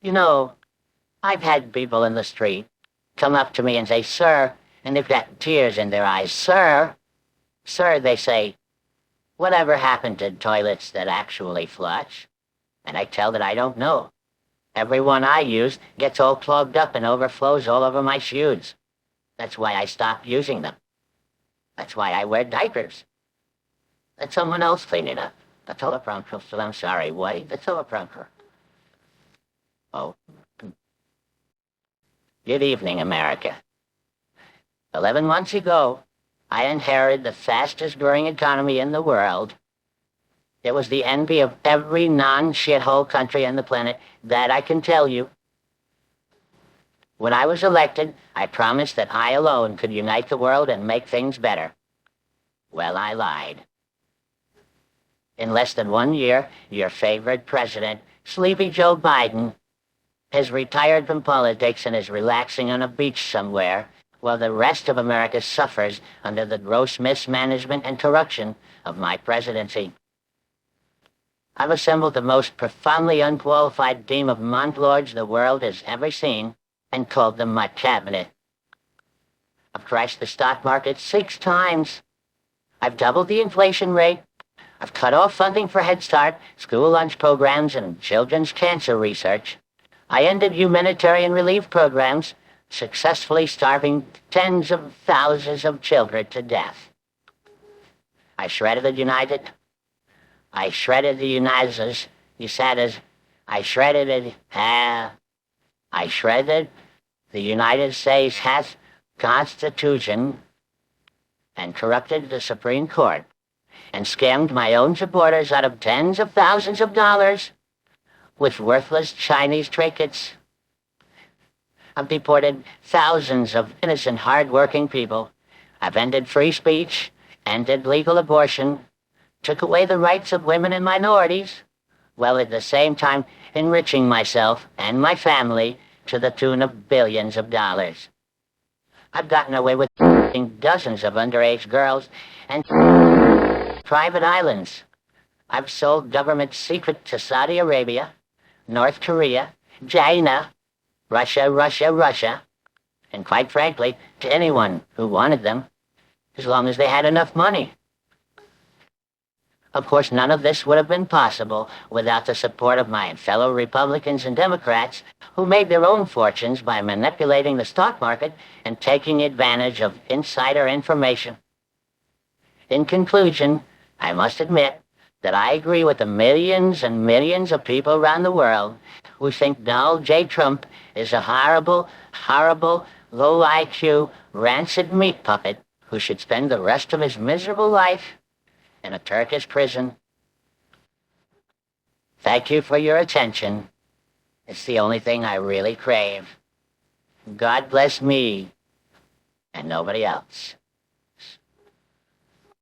You know, I've had people in the street come up to me and say, "Sir," and they've got tears in their eyes. "Sir, sir," they say, "whatever happened to toilets that actually flush?" And I tell that I don't know. Every one I use gets all clogged up and overflows all over my shoes. That's why I stopped using them. That's why I wear diapers. Let someone else clean it up. The teleprompter, I'm sorry, what? The teleprompter. Oh. Good evening, America. 11 months ago, I inherited the fastest growing economy in the world. It was the envy of every non-shithole country on the planet, that I can tell you. When I was elected, I promised that I alone could unite the world and make things better. Well, I lied. In less than 1 year, your favorite president, Sleepy Joe Biden, has retired from politics and is relaxing on a beach somewhere, while the rest of America suffers under the gross mismanagement and corruption of my presidency. I've assembled the most profoundly unqualified team of monk-lords the world has ever seen and called them my cabinet. I've crashed the stock market 6 times. I've doubled the inflation rate. I've cut off funding for Head Start, school lunch programs, and children's cancer research. I ended humanitarian relief programs, successfully starving tens of thousands of children to death. I shredded the United the United States Constitution and corrupted the Supreme Court and scammed my own supporters out of tens of thousands of dollars with worthless Chinese trinkets. I've deported thousands of innocent, hard-working people. I've ended free speech, ended legal abortion, took away the rights of women and minorities, while at the same time enriching myself and my family to the tune of billions of dollars. I've gotten away with dozens of underage girls and private islands. I've sold government secrets to Saudi Arabia, North Korea, China, Russia, and quite frankly, to anyone who wanted them, as long as they had enough money. Of course, none of this would have been possible without the support of my fellow Republicans and Democrats who made their own fortunes by manipulating the stock market and taking advantage of insider information. In conclusion, I must admit that I agree with the millions and millions of people around the world who think Donald J. Trump is a horrible, low IQ, rancid meat puppet who should spend the rest of his miserable life in a Turkish prison. Thank you for your attention. It's the only thing I really crave. God bless me and nobody else.